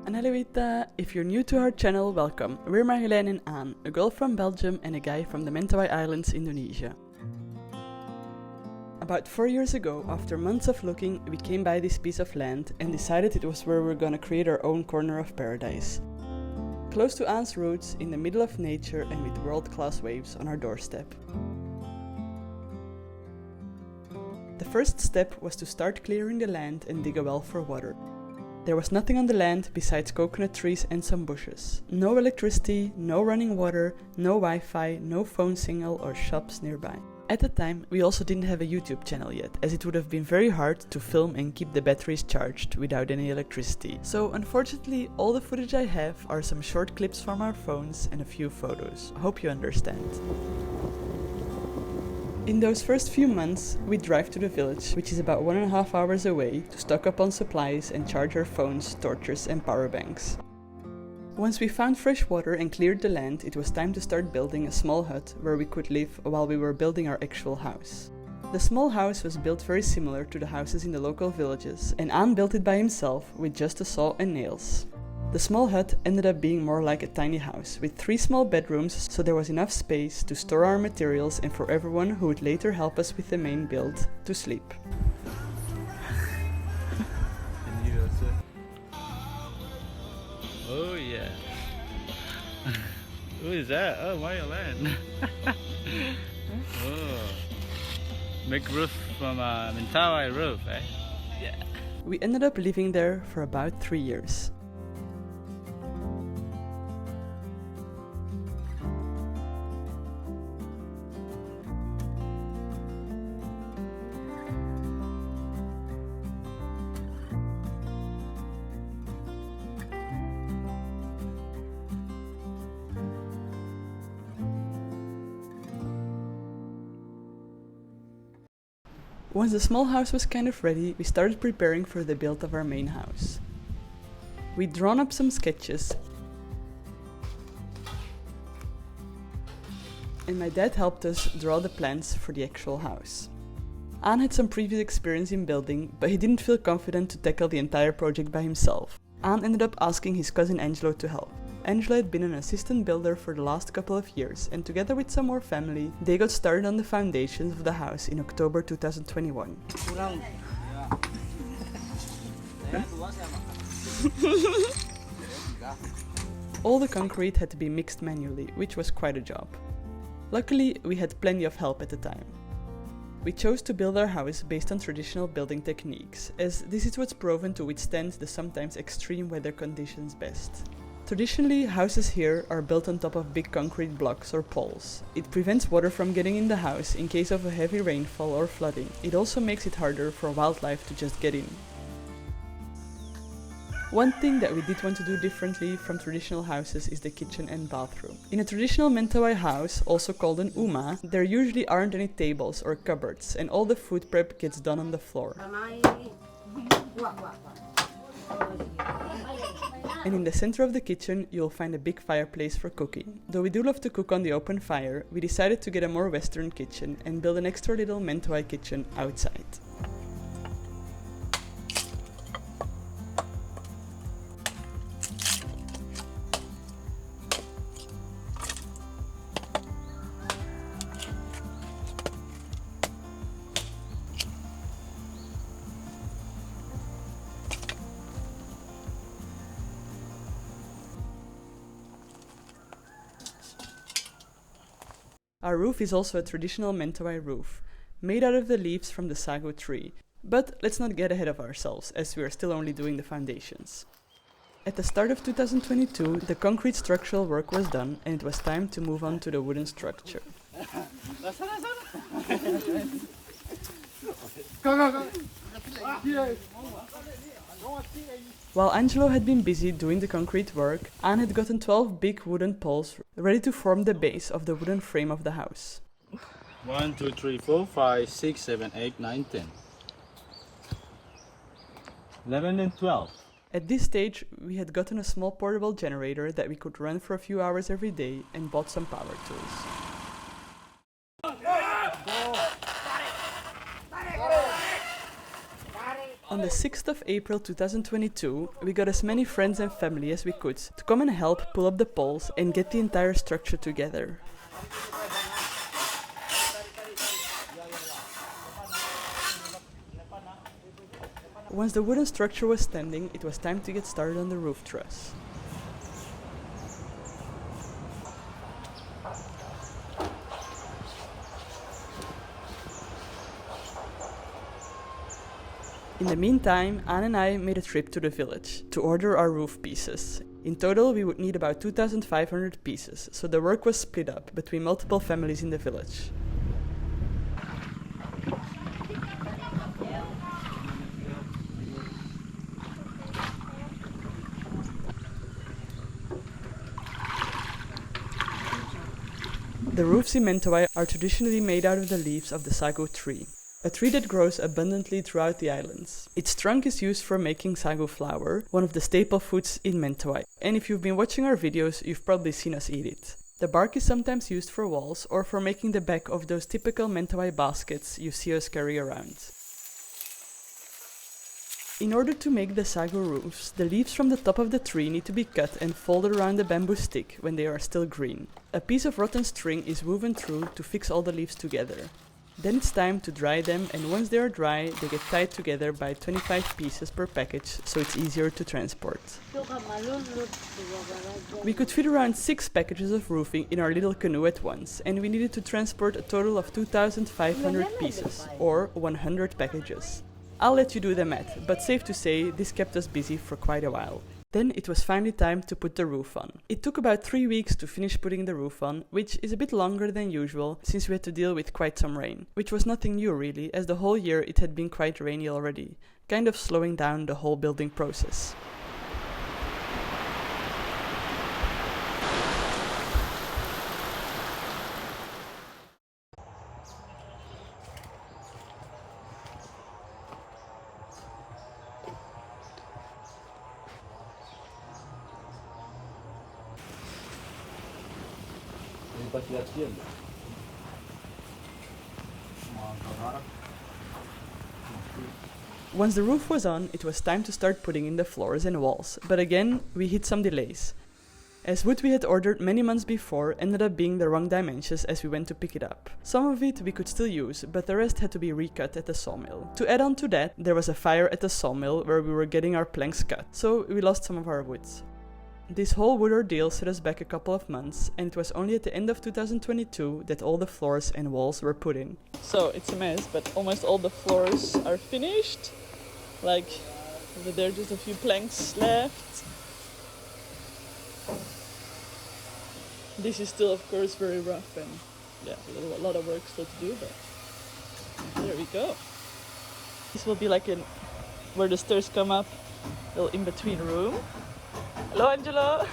And hello Ita, if you're new to our channel, welcome. We're Marjolein and Aan, a girl from Belgium and a guy from the Mentawai Islands, Indonesia. About 4 years ago, after months of looking, we came by this piece of land and decided it was where we were gonna create our own corner of paradise. Close to Aan's roots, in the middle of nature and with world-class waves on our doorstep. The first step was to start clearing the land and dig a well for water. There was nothing on the land besides coconut trees and some bushes. No electricity, no running water, no Wi-Fi, no phone signal or shops nearby. At the time, we also didn't have a YouTube channel yet, as it would have been very hard to film and keep the batteries charged without any electricity. So unfortunately, all the footage I have are some short clips from our phones and a few photos. Hope you understand. In those first few months, we drive to the village, which is about 1.5 hours away, to stock up on supplies and charge our phones, torches and power banks. Once we found fresh water and cleared the land, it was time to start building a small hut where we could live while we were building our actual house. The small house was built very similar to the houses in the local villages, and Aan built it by himself with just a saw and nails. The small hut ended up being more like a tiny house, with 3 small bedrooms, so there was enough space to store our materials and for everyone who would later help us with the main build to sleep. Oh yeah. Who is that? Oh, Marjolein. Oh. Make roof from a Mentawai roof, eh? Yeah. We ended up living there for about 3 years. Once the small house was kind of ready, we started preparing for the build of our main house. We'd drawn up some sketches, and my dad helped us draw the plans for the actual house. Aan had some previous experience in building, but he didn't feel confident to tackle the entire project by himself. Aan ended up asking his cousin Angelo to help. Angelo had been an assistant builder for the last couple of years, and together with some more family, they got started on the foundations of the house in October 2021. All the concrete had to be mixed manually, which was quite a job. Luckily, we had plenty of help at the time. We chose to build our house based on traditional building techniques, as this is what's proven to withstand the sometimes extreme weather conditions best. Traditionally, houses here are built on top of big concrete blocks or poles. It prevents water from getting in the house in case of a heavy rainfall or flooding. It also makes it harder for wildlife to just get in. One thing that we did want to do differently from traditional houses is the kitchen and bathroom. In a traditional Mentawai house, also called an uma, there usually aren't any tables or cupboards, and all the food prep gets done on the floor. And in the center of the kitchen, you'll find a big fireplace for cooking. Though we do love to cook on the open fire, we decided to get a more Western kitchen and build an extra little Mentawai kitchen outside. Our roof is also a traditional Mentawai roof, made out of the leaves from the sago tree. But let's not get ahead of ourselves, as we are still only doing the foundations. At the start of 2022, the concrete structural work was done, and it was time to move on to the wooden structure. While Angelo had been busy doing the concrete work, Aan had gotten 12 big wooden poles ready to form the base of the wooden frame of the house. 1, 2, 3, 4, 5, 6, 7, 8, 9, 10. 11 and 12. At this stage, we had gotten a small portable generator that we could run for a few hours every day and bought some power tools. On the 6th of April 2022, we got as many friends and family as we could to come and help pull up the poles and get the entire structure together. Once the wooden structure was standing, it was time to get started on the roof truss. In the meantime, Anne and I made a trip to the village to order our roof pieces. In total, we would need about 2,500 pieces, so the work was split up between multiple families in the village. The roofs in Mentawai are traditionally made out of the leaves of the sago tree, a tree that grows abundantly throughout the islands. Its trunk is used for making sago flour, one of the staple foods in Mentawai, and if you've been watching our videos, you've probably seen us eat it. The bark is sometimes used for walls or for making the back of those typical Mentawai baskets you see us carry around. In order to make the sago roofs, the leaves from the top of the tree need to be cut and folded around the bamboo stick when they are still green. A piece of rotten string is woven through to fix all the leaves together. Then it's time to dry them, and once they are dry, they get tied together by 25 pieces per package, so it's easier to transport. We could fit around 6 packages of roofing in our little canoe at once, and we needed to transport a total of 2,500 pieces, or 100 packages. I'll let you do the math, but safe to say, this kept us busy for quite a while. Then it was finally time to put the roof on. It took about 3 weeks to finish putting the roof on, which is a bit longer than usual since we had to deal with quite some rain, which was nothing new really, as the whole year it had been quite rainy already, kind of slowing down the whole building process. Once the roof was on, it was time to start putting in the floors and walls, but again, we hit some delays. As wood we had ordered many months before ended up being the wrong dimensions as we went to pick it up. Some of it we could still use, but the rest had to be recut at the sawmill. To add on to that, there was a fire at the sawmill where we were getting our planks cut, so we lost some of our wood. This whole wood ordeal set us back a couple of months, and it was only at the end of 2022 that all the floors and walls were put in. So it's a mess, but almost all the floors are finished. Like, there are just a few planks left. This is still, of course, very rough and yeah, a lot of work still to do, but there we go. This will be like where the stairs come up, a little in-between room. Hello, Angelo!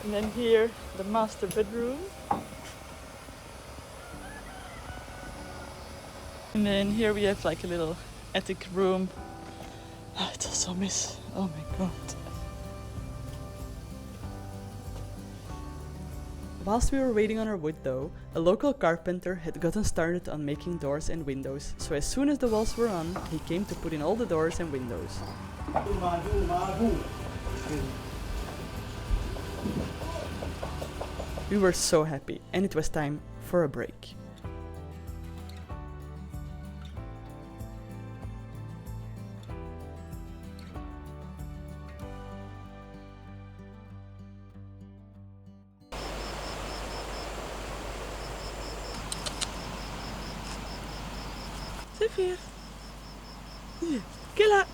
And then here, the master bedroom. And then here we have like a little attic room. Oh, it's also a mess. Oh my god. Whilst we were waiting on our wood though, a local carpenter had gotten started on making doors and windows, so as soon as the walls were on, he came to put in all the doors and windows. We were so happy, and it was time for a break. Sophia. Get up.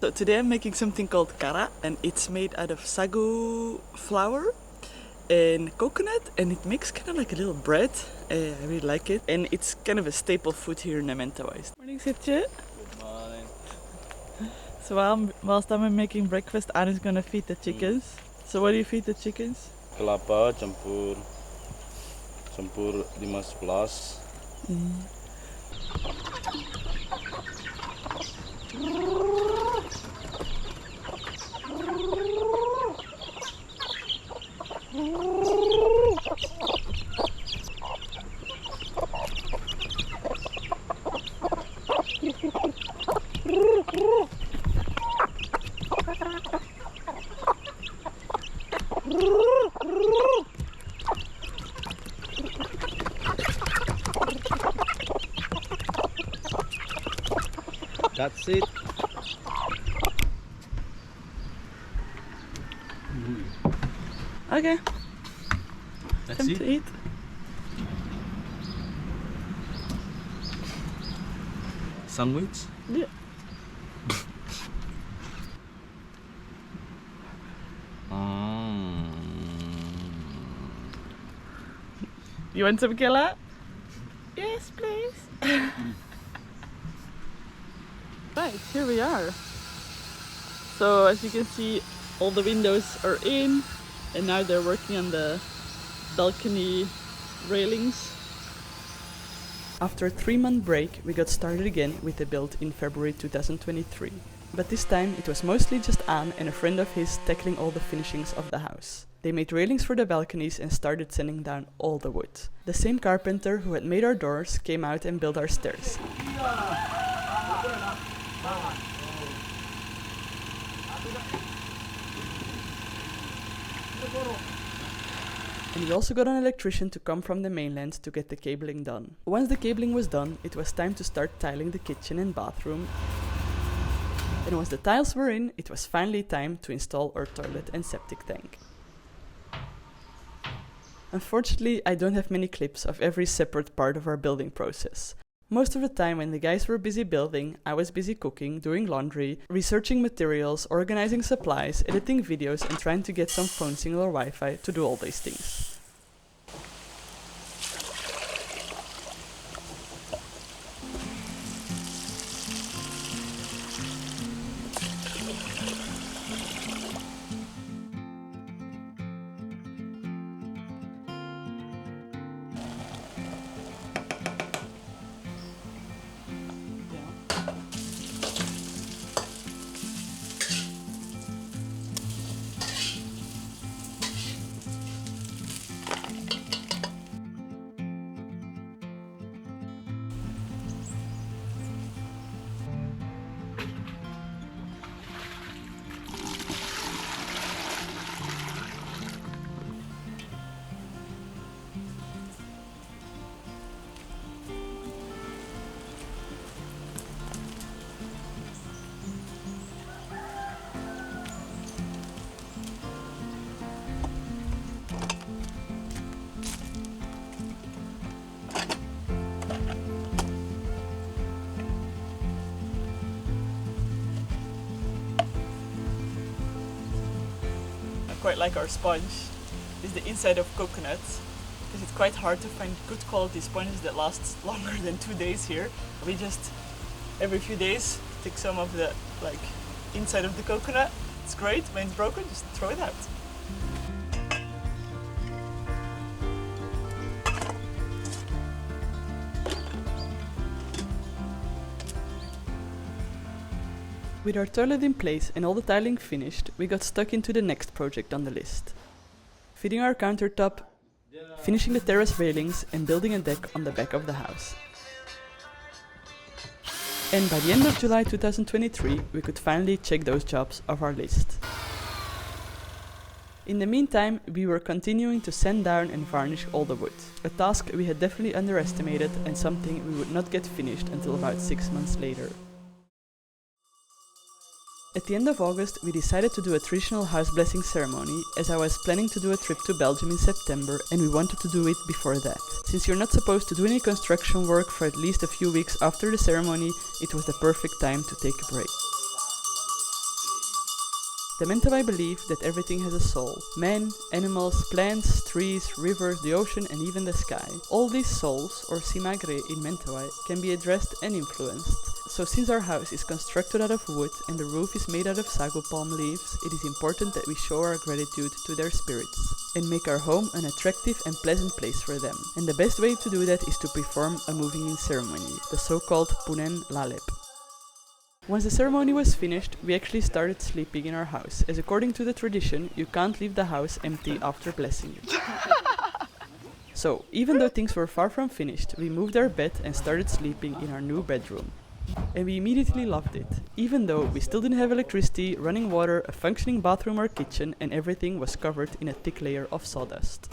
So today I'm making something called kara, and it's made out of sago flour and coconut, and it makes kind of like a little bread. I really like it, and it's kind of a staple food here in Mentawai. Morning, Sitje. Good morning. So whilst I'm making breakfast, Anne's gonna feed the chickens. So what do you feed the chickens? Kelapa campur 5-11. That's it. Okay, That's time it. to eat. Sandwich. Yeah. You want some killer? Yes, please. Right, here we are. So as you can see, all the windows are in, and now they're working on the balcony railings. After a 3-month break, we got started again with the build in February 2023. But this time it was mostly just Anne and a friend of his tackling all the finishings of the house. They made railings for the balconies and started sanding down all the wood. The same carpenter who had made our doors came out and built our stairs. And we also got an electrician to come from the mainland to get the cabling done. Once the cabling was done, it was time to start tiling the kitchen and bathroom. And once the tiles were in, it was finally time to install our toilet and septic tank. Unfortunately, I don't have many clips of every separate part of our building process. Most of the time when the guys were busy building, I was busy cooking, doing laundry, researching materials, organizing supplies, editing videos and trying to get some phone signal or Wi-Fi to do all these things. Quite like our sponge is the inside of coconut, because it's quite hard to find good quality sponges that last longer than 2 days here. We just every few days take some of the inside of the coconut. It's great. When it's broken, just throw it out. With our toilet in place and all the tiling finished, we got stuck into the next project on the list. Fitting our countertop, finishing the terrace railings and building a deck on the back of the house. And by the end of July 2023, we could finally check those jobs off our list. In the meantime, we were continuing to sand down and varnish all the wood, a task we had definitely underestimated and something we would not get finished until about 6 months later. At the end of August, we decided to do a traditional house blessing ceremony, as I was planning to do a trip to Belgium in September and we wanted to do it before that. Since you're not supposed to do any construction work for at least a few weeks after the ceremony, it was the perfect time to take a break. The Mentawai believe that everything has a soul. Men, animals, plants, trees, rivers, the ocean and even the sky. All these souls, or simagre in Mentawai, can be addressed and influenced. So since our house is constructed out of wood and the roof is made out of sago palm leaves, it is important that we show our gratitude to their spirits and make our home an attractive and pleasant place for them. And the best way to do that is to perform a moving in ceremony, the so-called Punen Lalep. Once the ceremony was finished, we actually started sleeping in our house, as according to the tradition, you can't leave the house empty after blessing it. So, even though things were far from finished, we moved our bed and started sleeping in our new bedroom. And we immediately loved it, even though we still didn't have electricity, running water, a functioning bathroom or kitchen, and everything was covered in a thick layer of sawdust.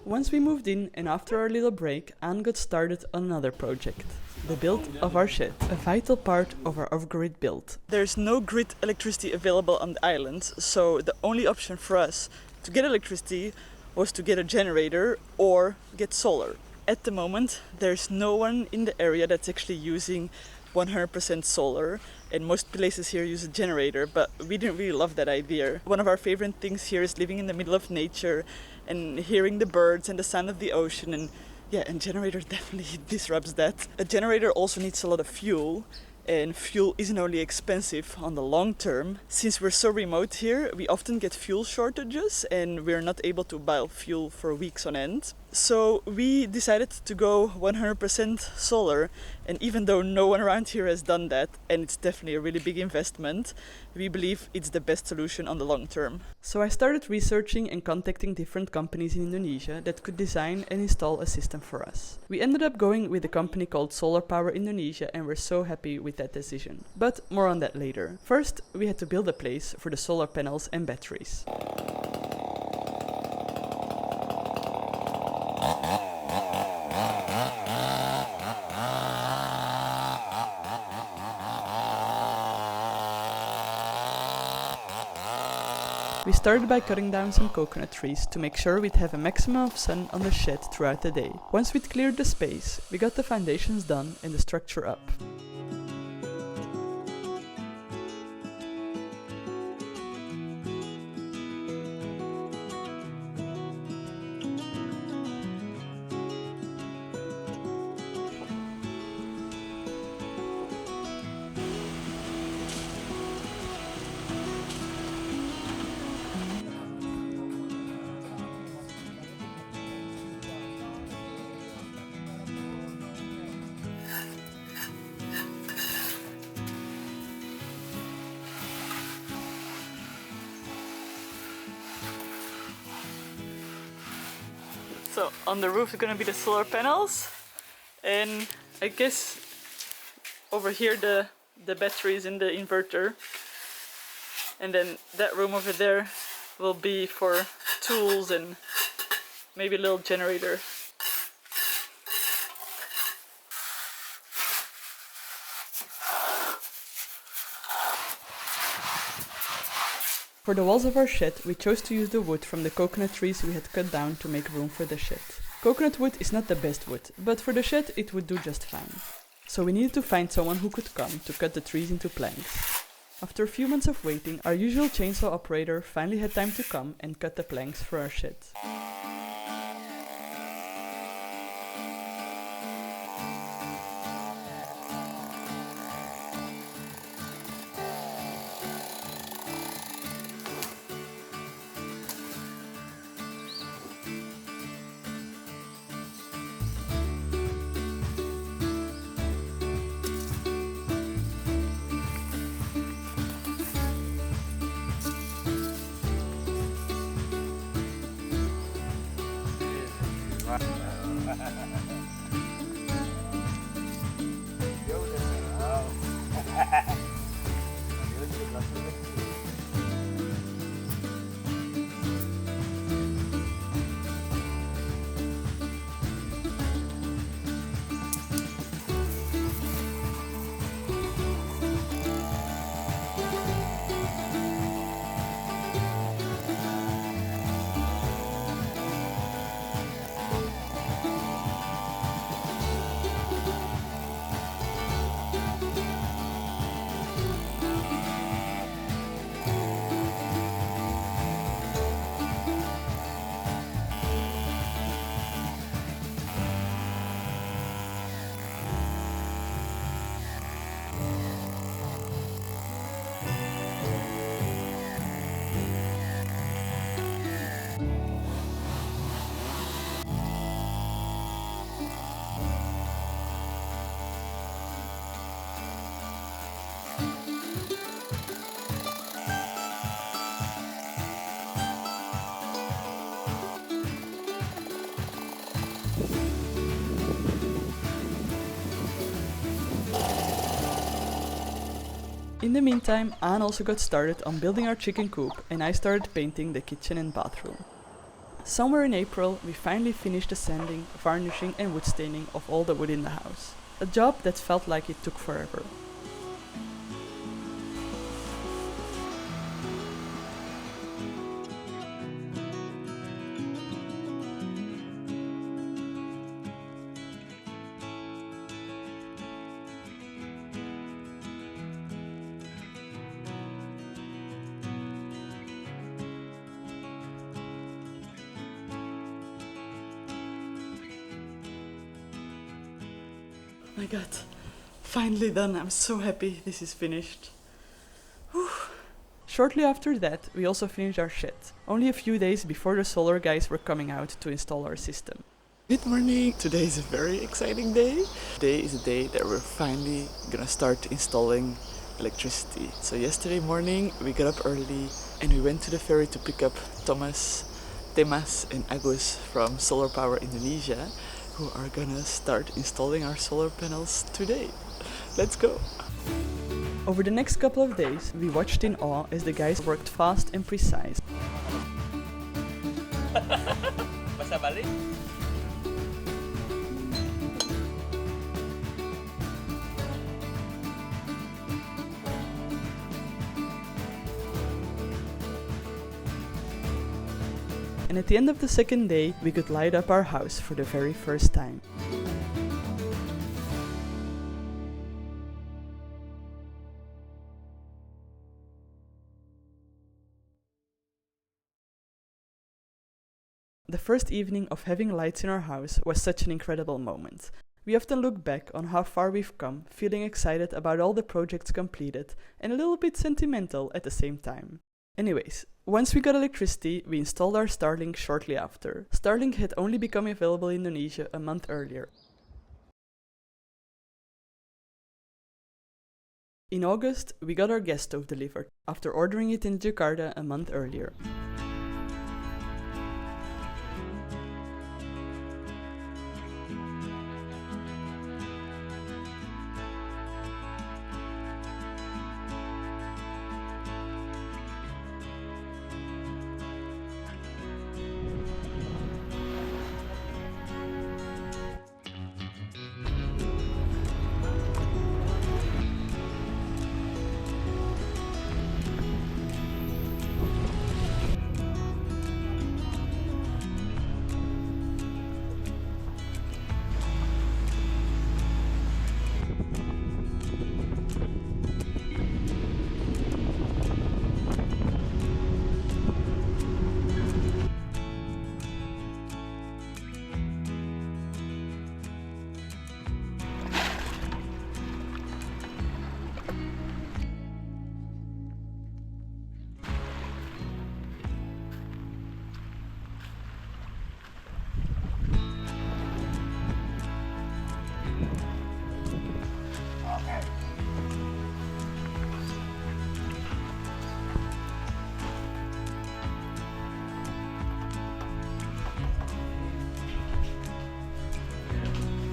Once we moved in, and after our little break, Anne got started on another project. The build of our shed, a vital part of our off-grid build. There's no grid electricity available on the island, so the only option for us to get electricity was to get a generator or get solar. At the moment, there's no one in the area that's actually using 100% solar, and most places here use a generator, but we didn't really love that idea. One of our favorite things here is living in the middle of nature and hearing the birds and the sound of the ocean, and generator definitely disrupts that. A generator also needs a lot of fuel, and fuel isn't only expensive on the long term. Since we're so remote here, we often get fuel shortages and we're not able to buy fuel for weeks on end. So we decided to go 100% solar, and even though no one around here has done that, and it's definitely a really big investment, we believe it's the best solution on the long term. So I started researching and contacting different companies in Indonesia that could design and install a system for us. We ended up going with a company called Solar Power Indonesia, and we're so happy with that decision. But more on that later. First, we had to build a place for the solar panels and batteries. We started by cutting down some coconut trees to make sure we'd have a maximum of sun on the shed throughout the day. Once we'd cleared the space, we got the foundations done and the structure up. So on the roof is gonna be the solar panels, and I guess over here the batteries in the inverter, and then that room over there will be for tools and maybe a little generator. For the walls of our shed, we chose to use the wood from the coconut trees we had cut down to make room for the shed. Coconut wood is not the best wood, but for the shed it would do just fine. So we needed to find someone who could come to cut the trees into planks. After a few months of waiting, our usual chainsaw operator finally had time to come and cut the planks for our shed. In the meantime, Anne also got started on building our chicken coop and I started painting the kitchen and bathroom. Somewhere in April, we finally finished the sanding, varnishing and wood staining of all the wood in the house. A job that felt like it took forever. My god, finally done. I'm so happy this is finished. Whew. Shortly after that, we also finished our shed, only a few days before the solar guys were coming out to install our system. Good morning! Today is a very exciting day. Today is the day that we're finally gonna start installing electricity. So yesterday morning we got up early and we went to the ferry to pick up Thomas, Temas and Agus from Solar Power Indonesia, who are gonna start installing our solar panels today. Let's go! Over the next couple of days, we watched in awe as the guys worked fast and precise. Masa balik? And at the end of the second day, we could light up our house for the very first time. The first evening of having lights in our house was such an incredible moment. We often look back on how far we've come, feeling excited about all the projects completed and a little bit sentimental at the same time. Anyways, once we got electricity, we installed our Starlink shortly after. Starlink had only become available in Indonesia a month earlier. In August, we got our gas stove delivered, after ordering it in Jakarta a month earlier.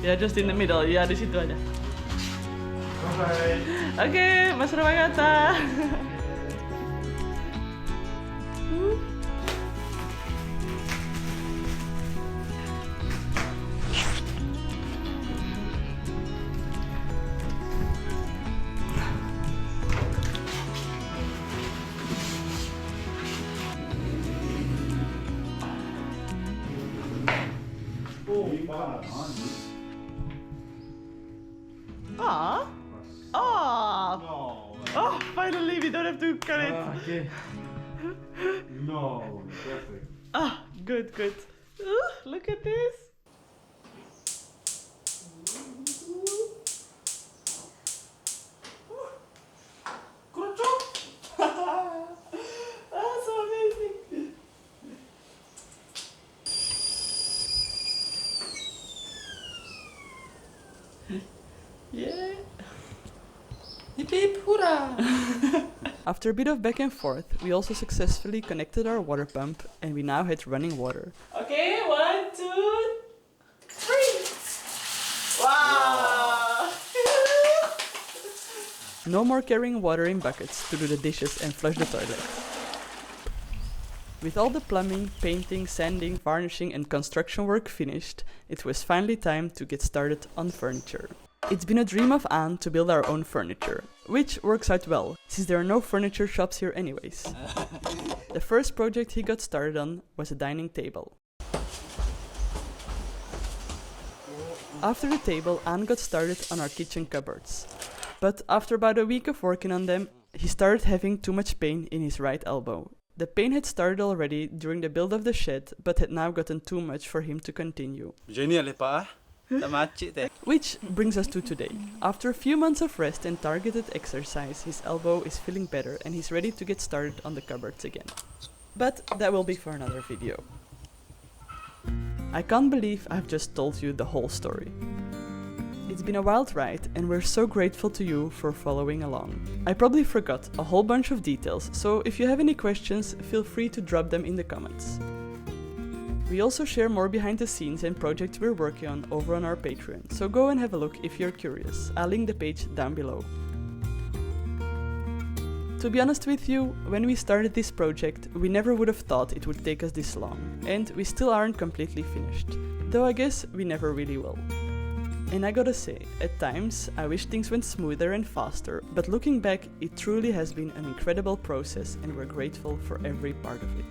Ya, just in the middle. Ya, di situ aja. Bye. Oke, Mas Rawagata. Aw. Oh. Oh, finally we don't have to cut it. Okay. No, perfect. Ah, good, good. Look at this. Good job. That's so amazing. Yeah. Hip hip hurrah! After a bit of back and forth, we also successfully connected our water pump and we now had running water. Okay, 1, 2, 3! Wow! No more carrying water in buckets to do the dishes and flush the toilet. With all the plumbing, painting, sanding, varnishing and construction work finished, it was finally time to get started on furniture. It's been a dream of Anne to build our own furniture, which works out well, since there are no furniture shops here anyways. The first project he got started on was a dining table. After the table, Anne got started on our kitchen cupboards. But after about a week of working on them, he started having too much pain in his right elbow. The pain had started already during the build of the shed, but had now gotten too much for him to continue. Which brings us to today. After a few months of rest and targeted exercise, his elbow is feeling better and he's ready to get started on the cupboards again. But that will be for another video. I can't believe I've just told you the whole story. It's been a wild ride and we're so grateful to you for following along. I probably forgot a whole bunch of details, so if you have any questions, feel free to drop them in the comments. We also share more behind the scenes and projects we're working on over on our Patreon, so go and have a look if you're curious. I'll link the page down below. To be honest with you, when we started this project, we never would have thought it would take us this long, and we still aren't completely finished, though I guess we never really will. And I gotta say, at times I wish things went smoother and faster, but looking back, it truly has been an incredible process and we're grateful for every part of it.